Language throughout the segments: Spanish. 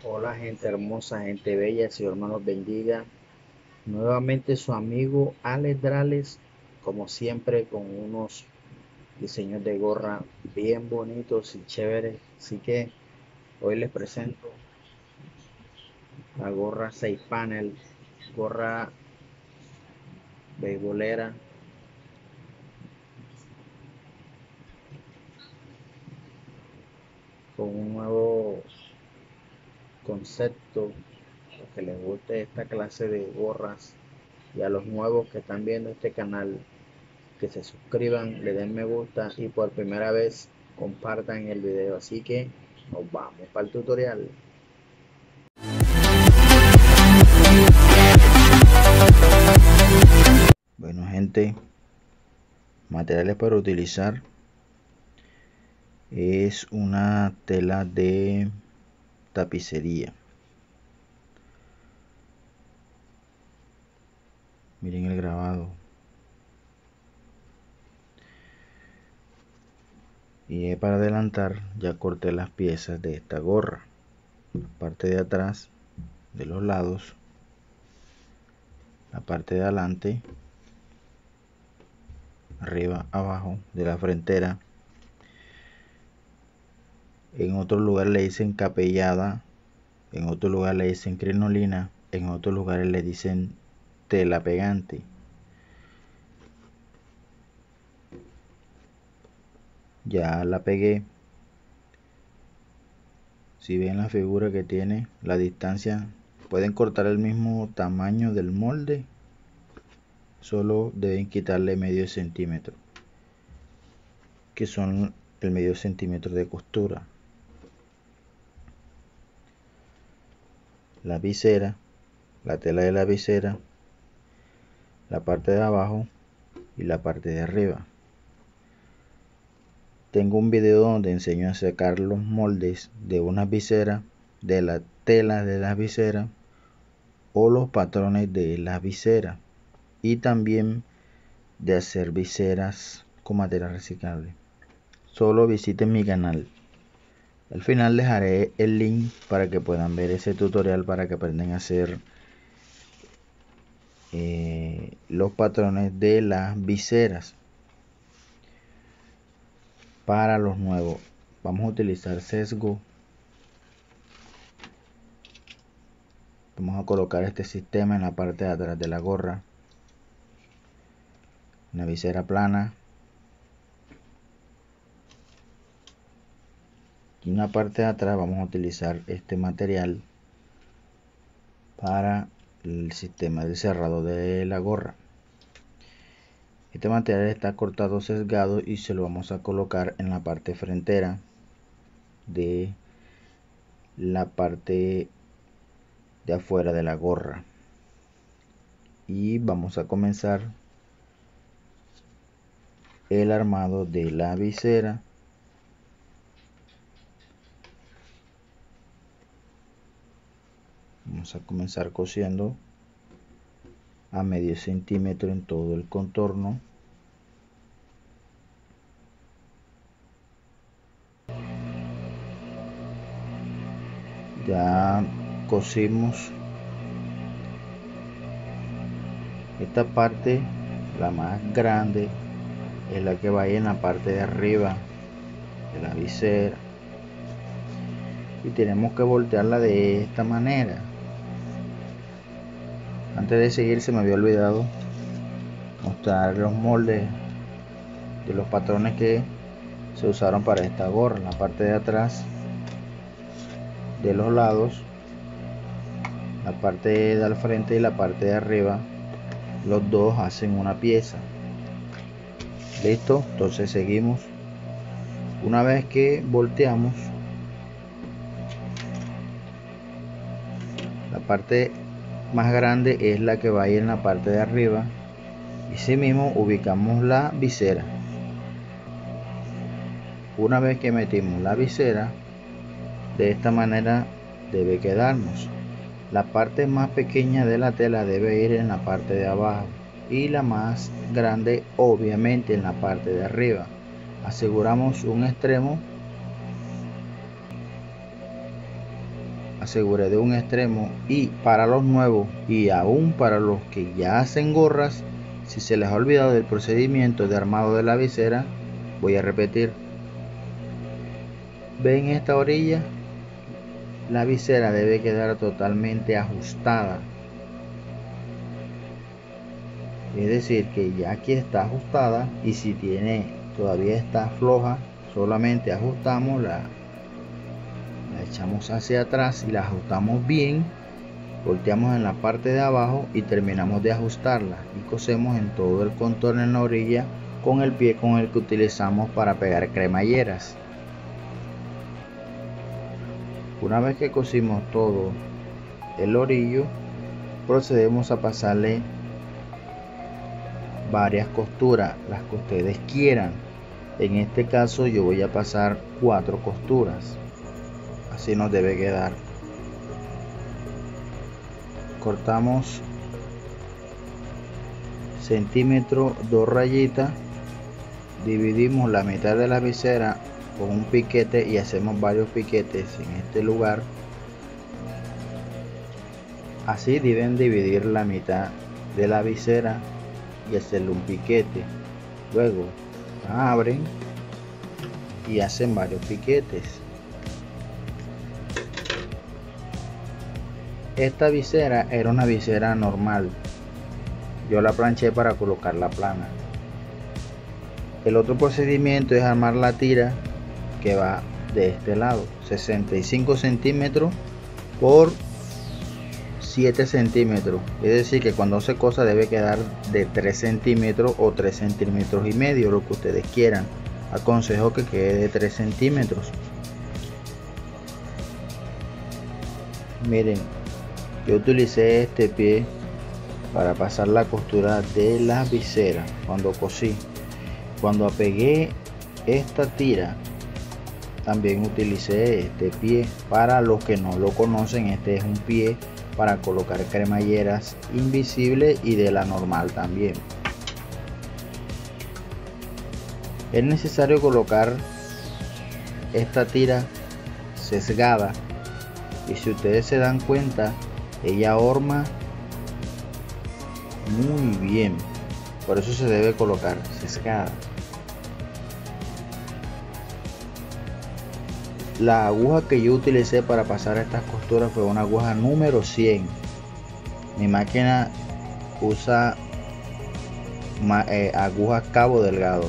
Hola gente hermosa, gente bella, el Señor nos bendiga. Nuevamente su amigo Alex Drales, como siempre con unos diseños de gorra bien bonitos y chéveres. Así que hoy les presento la gorra 6 panel, gorra beisbolera con un nuevo concepto. Los que les guste esta clase de gorras y a los nuevos que están viendo este canal, que se suscriban, le den me gusta y por primera vez compartan el video. Así que nos vamos para el tutorial. Bueno gente, materiales para utilizar es una tela de tapicería. Miren el grabado. Y para adelantar ya corté las piezas de esta gorra. La parte de atrás, de los lados, la parte de adelante, arriba, abajo, de la frentera. En otro lugar le dicen capellada, en otro lugar le dicen crinolina, en otros lugares le dicen tela pegante. Ya la pegué. Si ven la figura que tiene, la distancia, pueden cortar el mismo tamaño del molde, solo deben quitarle medio centímetro, que son el medio centímetro de costura. La visera, la tela de la visera, la parte de abajo y la parte de arriba. Tengo un video donde enseño a sacar los moldes de una visera, de la tela de la visera o los patrones de la visera, y también de hacer viseras con material reciclable. Solo visiten mi canal. Al final dejaré el link para que puedan ver ese tutorial, para que aprendan a hacer los patrones de las viseras. Para los nuevos vamos a utilizar sesgo. Vamos a colocar este sistema en la parte de atrás de la gorra, una visera plana, y en la parte de atrás vamos a utilizar este material para el sistema de cerrado de la gorra. Este material está cortado sesgado y se lo vamos a colocar en la parte frentera de la parte de afuera de la gorra. Y vamos a comenzar el armado de la visera. Vamos a comenzar cosiendo a medio centímetro en todo el contorno. Ya cosimos esta parte, la más grande es la que va ahí en la parte de arriba de la visera, y tenemos que voltearla de esta manera. Antes de seguir, se me había olvidado mostrar los moldes de los patrones que se usaron para esta gorra. En la parte de atrás, de los lados, la parte de al frente y la parte de arriba, los dos hacen una pieza. Listo, entonces seguimos. Una vez que volteamos, la parte más grande es la que va a ir en la parte de arriba, y así mismo ubicamos la visera. Una vez que metimos la visera, de esta manera debe quedarnos. La parte más pequeña de la tela debe ir en la parte de abajo y la más grande obviamente en la parte de arriba. Aseguramos un extremo aseguré de un extremo, y para los nuevos y aún para los que ya hacen gorras, si se les ha olvidado del procedimiento de armado de la visera, voy a repetir. Ven esta orilla, la visera debe quedar totalmente ajustada, es decir que ya aquí está ajustada, y si todavía está floja, solamente ajustamos, la echamos hacia atrás y la ajustamos bien, volteamos en la parte de abajo y terminamos de ajustarla, y cosemos en todo el contorno en la orilla con el pie con el que utilizamos para pegar cremalleras. Una vez que cosimos todo el orillo, procedemos a pasarle varias costuras, las que ustedes quieran. En este caso yo voy a pasar 4 costuras, así nos debe quedar. Cortamos centímetro 2 rayitas, dividimos la mitad de la visera con un piquete y hacemos varios piquetes en este lugar. Así deben dividir la mitad de la visera y hacerle un piquete. Luego abren y hacen varios piquetes. Esta visera era una visera normal, yo la planché para colocarla plana. El otro procedimiento es armar la tira, que va de este lado, 65 centímetros por 7 centímetros, es decir que cuando se cosa debe quedar de 3 centímetros o 3 centímetros y medio, lo que ustedes quieran. Aconsejo que quede de 3 centímetros. Miren, yo utilicé este pie para pasar la costura de la visera cuando cosí. Cuando apegué esta tira, también utilicé este pie. Para los que no lo conocen, este es un pie para colocar cremalleras invisible y de la normal también. Es necesario colocar esta tira sesgada, y si ustedes se dan cuenta, ella horma muy bien, por eso se debe colocar sesgada. La aguja que yo utilicé para pasar estas costuras fue una aguja número 100. Mi máquina usa agujas cabo delgado.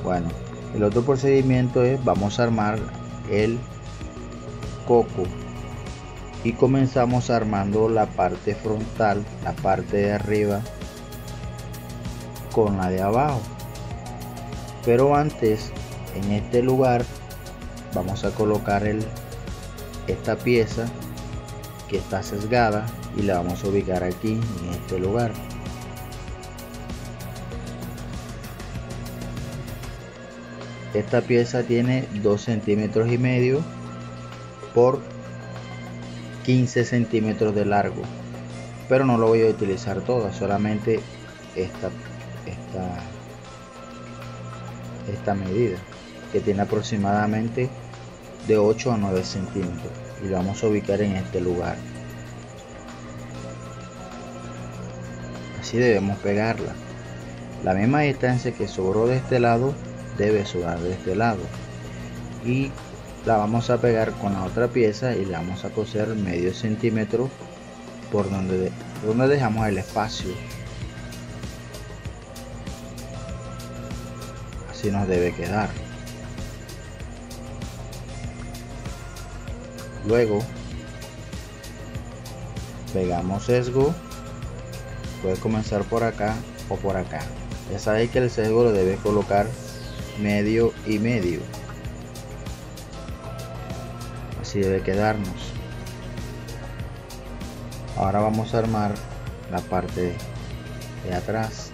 Bueno, el otro procedimiento es, vamos a armar el coco, y comenzamos armando la parte frontal, la parte de arriba con la de abajo. Pero antes, en este lugar vamos a colocar esta pieza que está sesgada y la vamos a ubicar aquí en este lugar. Esta pieza tiene 2 centímetros y medio por 15 centímetros de largo, pero no lo voy a utilizar toda, solamente esta medida, que tiene aproximadamente de 8 a 9 centímetros, y lo vamos a ubicar en este lugar. Así debemos pegarla. La misma distancia que sobró de este lado debe sobrar de este lado, y la vamos a pegar con la otra pieza y la vamos a coser medio centímetro por donde dejamos el espacio. Así nos debe quedar. Luego pegamos sesgo, puede comenzar por acá o por acá. Ya sabéis que el sesgo lo debe colocar medio y medio, así debe quedarnos. Ahora vamos a armar la parte de atrás,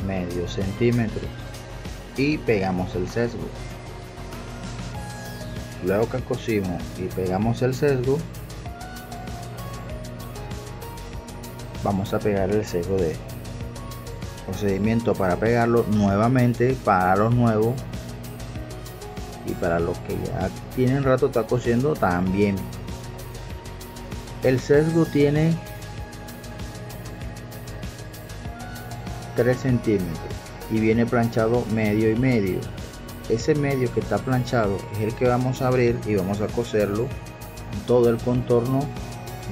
medio centímetro, y pegamos el sesgo. Luego que cosimos y pegamos el sesgo, vamos a pegar el sesgo de procedimiento. Para pegarlo nuevamente, para los nuevos, y para los que ya tienen rato está cosiendo también. El sesgo tiene 3 centímetros y viene planchado medio y medio. Ese medio que está planchado es el que vamos a abrir y vamos a coserlo en todo el contorno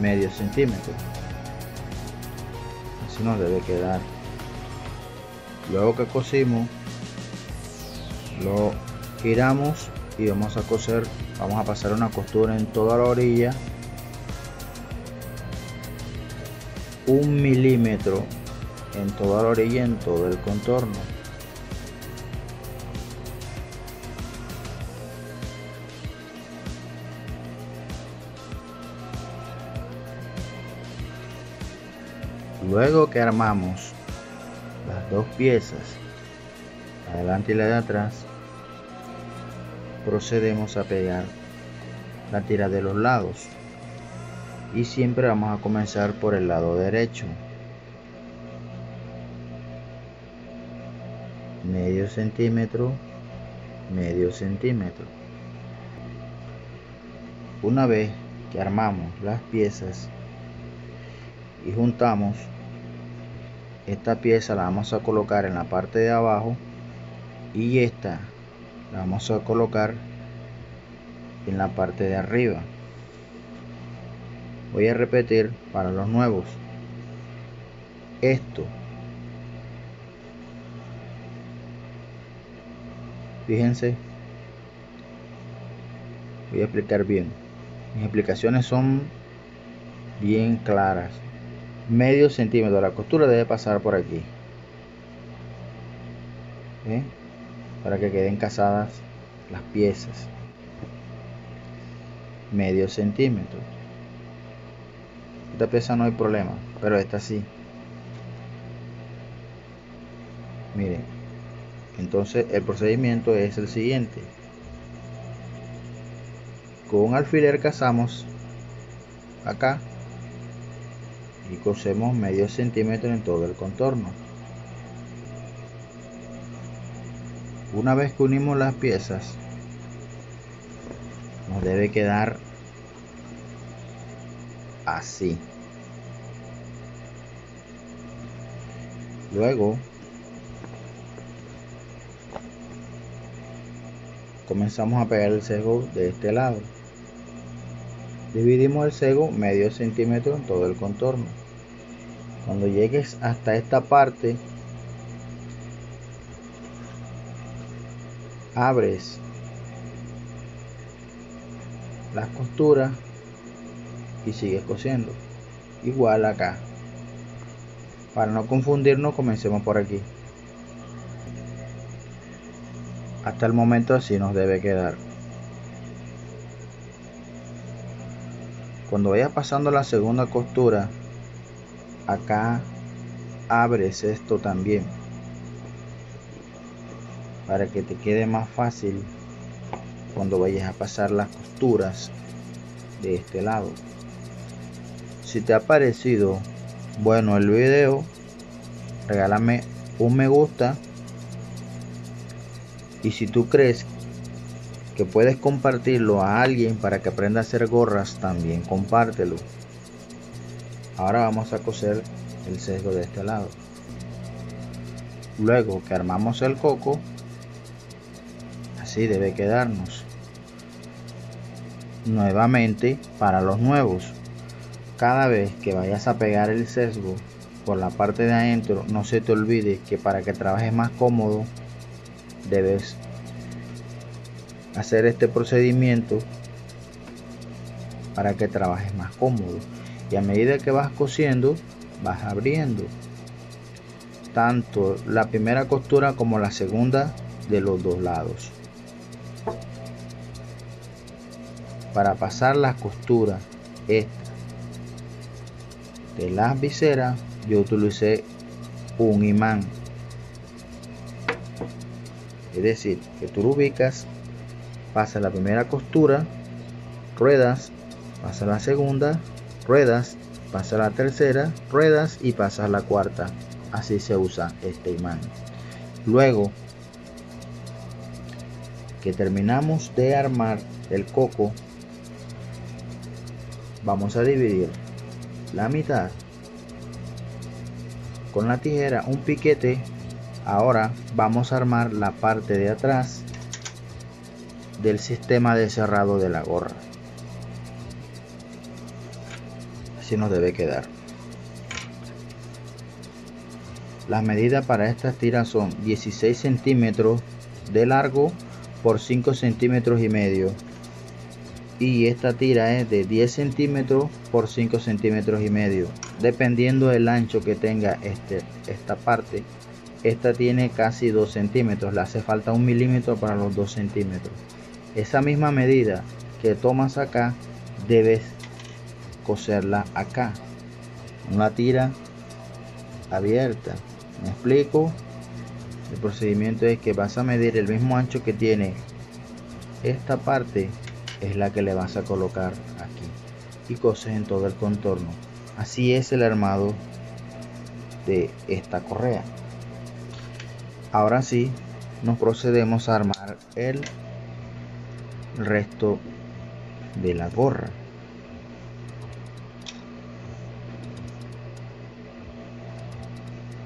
medio centímetro. Así nos debe quedar. Luego que cosimos, lo giramos y vamos a coser, vamos a pasar una costura en toda la orilla, 1 milímetro en toda la orilla, en todo el contorno. Luego que armamos las dos piezas, adelante y la de atrás, procedemos a pegar la tira de los lados y siempre vamos a comenzar por el lado derecho, medio centímetro, medio centímetro. Una vez que armamos las piezas y juntamos, esta pieza la vamos a colocar en la parte de abajo y esta la vamos a colocar en la parte de arriba. Voy a repetir para los nuevos. Esto, fíjense, voy a explicar bien. Mis explicaciones son bien claras. Medio centímetro, la costura debe pasar por aquí, ¿eh? Para que queden casadas las piezas. Medio centímetro. Esta pieza no hay problema, pero esta sí. Miren, entonces el procedimiento es el siguiente. Con un alfiler casamos acá y cosemos medio centímetro en todo el contorno. Una vez que unimos las piezas, nos debe quedar así. Luego comenzamos a pegar el sesgo de este lado. Dividimos el sesgo medio centímetro en todo el contorno. Cuando llegues hasta esta parte, abres las costuras y sigues cosiendo. Igual acá. Para no confundirnos, comencemos por aquí. Hasta el momento así nos debe quedar. Cuando vayas pasando la segunda costura, acá abres esto también para que te quede más fácil cuando vayas a pasar las costuras de este lado. Si te ha parecido bueno el video, regálame un me gusta, y si tú crees que puedes compartirlo a alguien para que aprenda a hacer gorras, también compártelo. Ahora vamos a coser el sesgo de este lado. Luego que armamos el coco, así debe quedarnos. Nuevamente, para los nuevos, cada vez que vayas a pegar el sesgo por la parte de adentro, no se te olvide que para que trabajes más cómodo debes hacer este procedimiento para que trabajes más cómodo, y a medida que vas cosiendo vas abriendo tanto la primera costura como la segunda de los dos lados. Para pasar las costuras esta de las viseras, yo utilicé un imán, es decir, que tú lo ubicas, pasa la primera costura, ruedas, pasa la segunda, ruedas, pasa la tercera, ruedas y pasa la cuarta. Así se usa este imán. Luego que terminamos de armar el coco, vamos a dividir la mitad con la tijera, un piquete. Ahora vamos a armar la parte de atrás del sistema de cerrado de la gorra. Así nos debe quedar. Las medidas para estas tiras son 16 centímetros de largo por 5 centímetros y medio, y esta tira es de 10 centímetros por 5 centímetros y medio, dependiendo del ancho que tenga esta parte. Esta tiene casi 2 centímetros, le hace falta 1 milímetro para los 2 centímetros. Esa misma medida que tomas acá, debes coserla acá, una tira abierta. ¿Me explico? El procedimiento es que vas a medir el mismo ancho que tiene esta parte, es la que le vas a colocar aquí, y coses en todo el contorno. Así es el armado de esta correa. Ahora sí, nos procedemos a armar el resto de la gorra.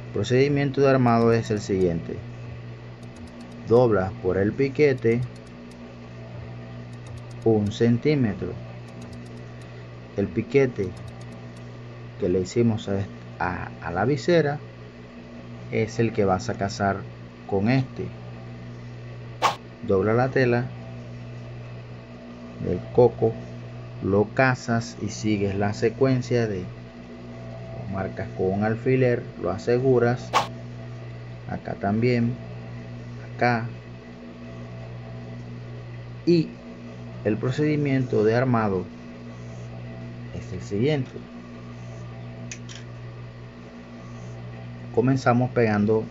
El procedimiento de armado es el siguiente: doblas por el piquete 1 centímetro. El piquete que le hicimos a la visera es el que vas a cazar con este. Dobla la tela del coco, lo cazas y sigues la secuencia de lo marcas con un alfiler, lo aseguras acá también, acá, y el procedimiento de armado es el siguiente. Comenzamos pegando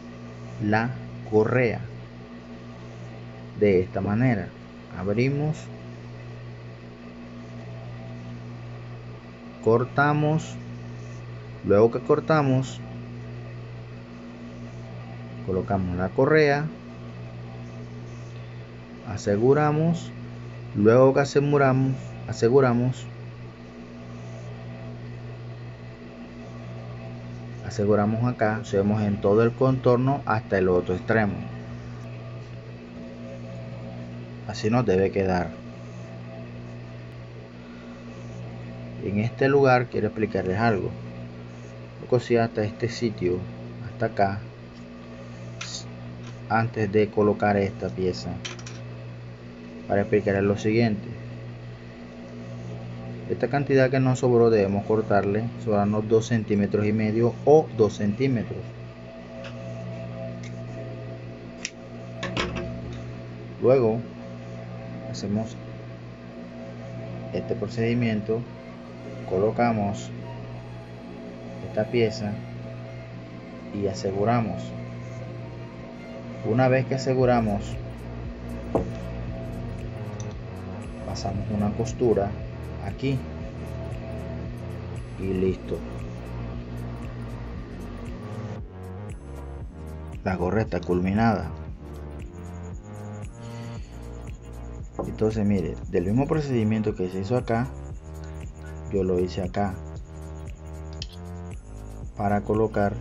la correa de esta manera. Abrimos, cortamos, luego que cortamos colocamos la correa, aseguramos, luego que aseguramos acá, hacemos en todo el contorno hasta el otro extremo. Así nos debe quedar. En este lugar quiero explicarles algo. Yo cosí hasta este sitio, hasta acá, antes de colocar esta pieza, para explicarles lo siguiente. Esta cantidad que nos sobró debemos cortarle, sobrarnos 2 centímetros y medio o 2 centímetros. Luego hacemos este procedimiento, colocamos esta pieza y aseguramos. Una vez que aseguramos, pasamos una costura aquí y listo. La gorra está culminada. Entonces mire, del mismo procedimiento que se hizo acá, yo lo hice acá para colocar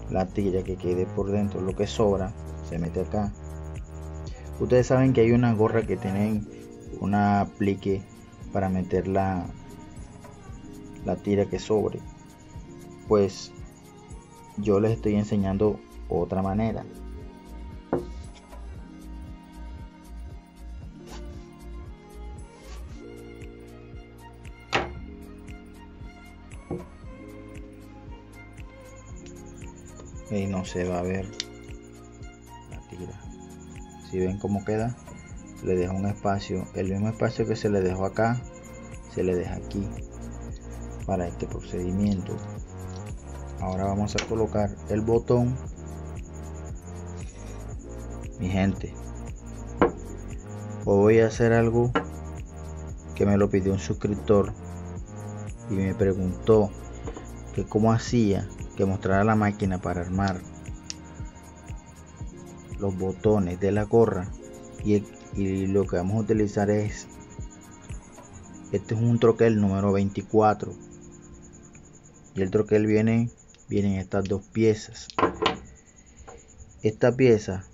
la tira que quede por dentro. Lo que sobra se mete acá. Ustedes saben que hay unas gorras que tienen un aplique para meter la tira que sobre. Pues yo les estoy enseñando otra manera. Y no se va a ver la tira. Si ven cómo queda, le dejo un espacio, el mismo espacio que se le dejó acá, se le deja aquí para este procedimiento. Ahora vamos a colocar el botón. Mi gente, hoy voy a hacer algo que me lo pidió un suscriptor y me preguntó que cómo hacía, que mostrara la máquina para armar los botones de la gorra, y y lo que vamos a utilizar es, este es un troquel número 24 y el troquel viene en estas dos piezas. Esta pieza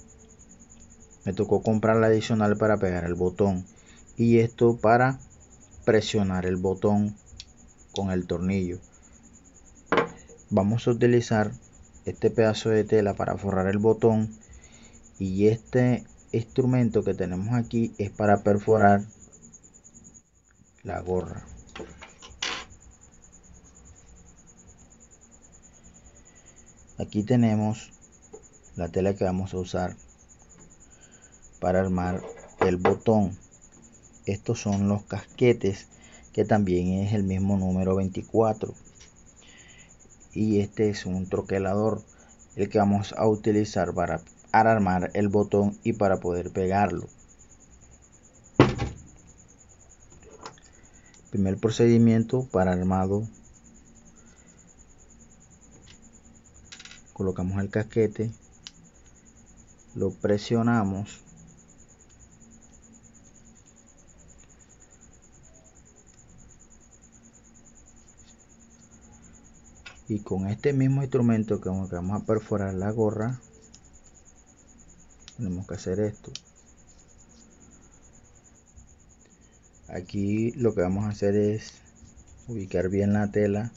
me tocó comprar la adicional para pegar el botón y esto para presionar el botón con el tornillo. Vamos a utilizar este pedazo de tela para forrar el botón y este instrumento que tenemos aquí es para perforar la gorra. Aquí tenemos la tela que vamos a usar para armar el botón. Estos son los casquetes, que también es el mismo número 24, y este es un troquelador, el que vamos a utilizar para armar el botón y para poder pegarlo. Primer procedimiento para armado: colocamos el casquete, lo presionamos y con este mismo instrumento que vamos a perforar la gorra, tenemos que hacer esto. Aquí lo que vamos a hacer es ubicar bien la tela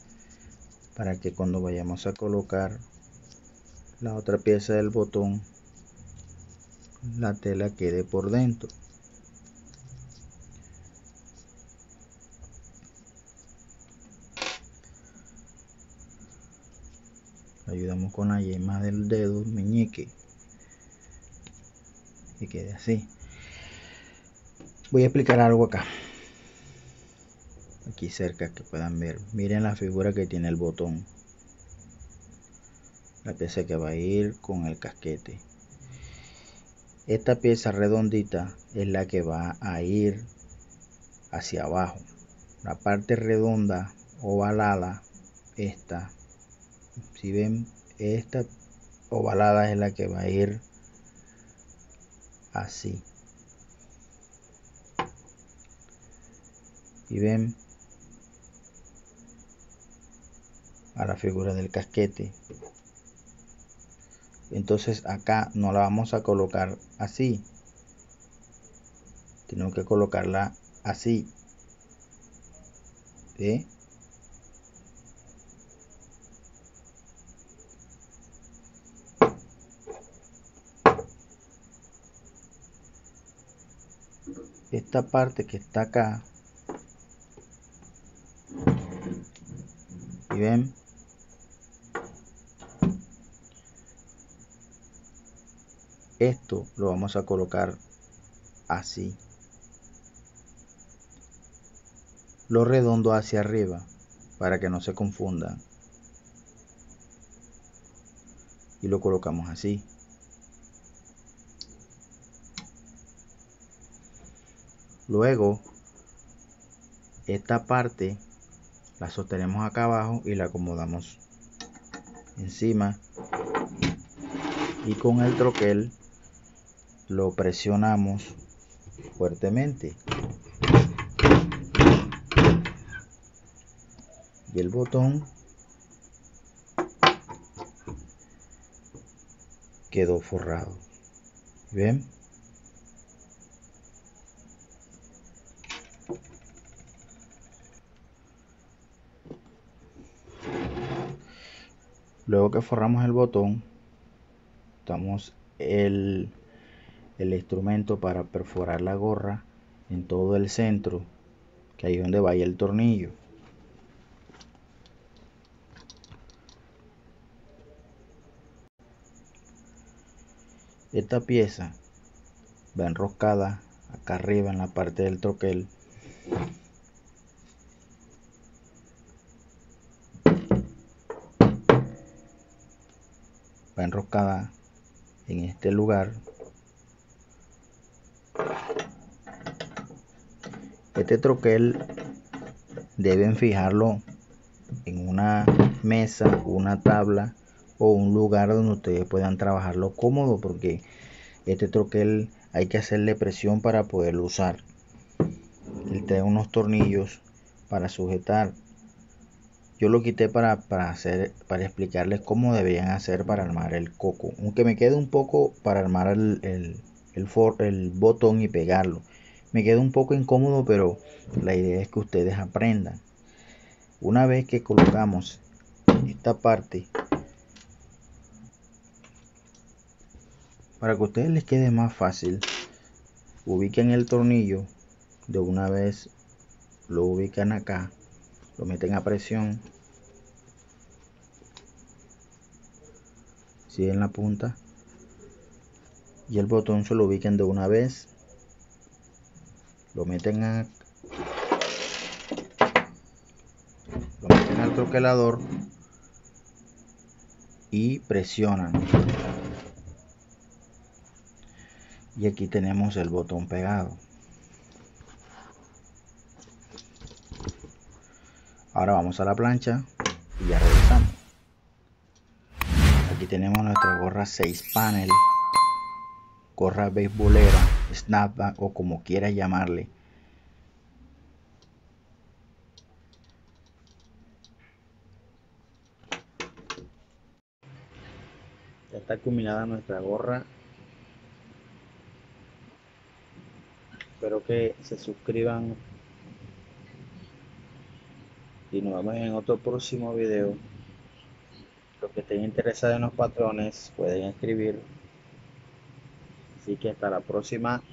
para que cuando vayamos a colocar la otra pieza del botón, la tela quede por dentro. Ayudamos con la yema del dedo meñique y quede así. Voy a explicar algo acá, aquí cerca, que puedan ver. Miren la figura que tiene el botón, la pieza que va a ir con el casquete. Esta pieza redondita es la que va a ir hacia abajo. La parte redonda ovalada, esta, si ven, esta ovalada es la que va a ir así. Y ven a la figura del casquete. Entonces acá no la vamos a colocar así, tenemos que colocarla así. ¿Ve? Esta parte que está acá, y ven, esto lo vamos a colocar así, lo redondo hacia arriba para que no se confundan, y lo colocamos así. Luego esta parte la sostenemos acá abajo y la acomodamos encima, y con el troquel lo presionamos fuertemente y el botón quedó forrado. ¿Ven? Luego que forramos el botón, damos el instrumento para perforar la gorra en todo el centro, que ahí es donde vaya el tornillo. Esta pieza va enroscada acá arriba en la parte del troquel. Va enroscada en este lugar. Este troquel deben fijarlo en una mesa, una tabla o un lugar donde ustedes puedan trabajarlo cómodo, porque este troquel hay que hacerle presión para poderlo usar. Él trae unos tornillos para sujetar. Yo lo quité para explicarles cómo deberían hacer para armar el coco, aunque me quede un poco para armar el botón y pegarlo. Me queda un poco incómodo, pero la idea es que ustedes aprendan. Una vez que colocamos esta parte, para que a ustedes les quede más fácil, ubiquen el tornillo, de una vez lo ubican acá, lo meten a presión, si en la punta, y el botón se lo ubiquen de una vez, lo meten al troquelador y presionan. Y aquí tenemos el botón pegado. Ahora vamos a la plancha y ya regresamos. Aquí tenemos nuestra gorra 6 panel, gorra beisbolera, snapback o como quieras llamarle. Ya está culminada nuestra gorra. Espero que se suscriban y nos vemos en otro próximo video. Los que estén interesados en los patrones pueden escribir. Así que hasta la próxima.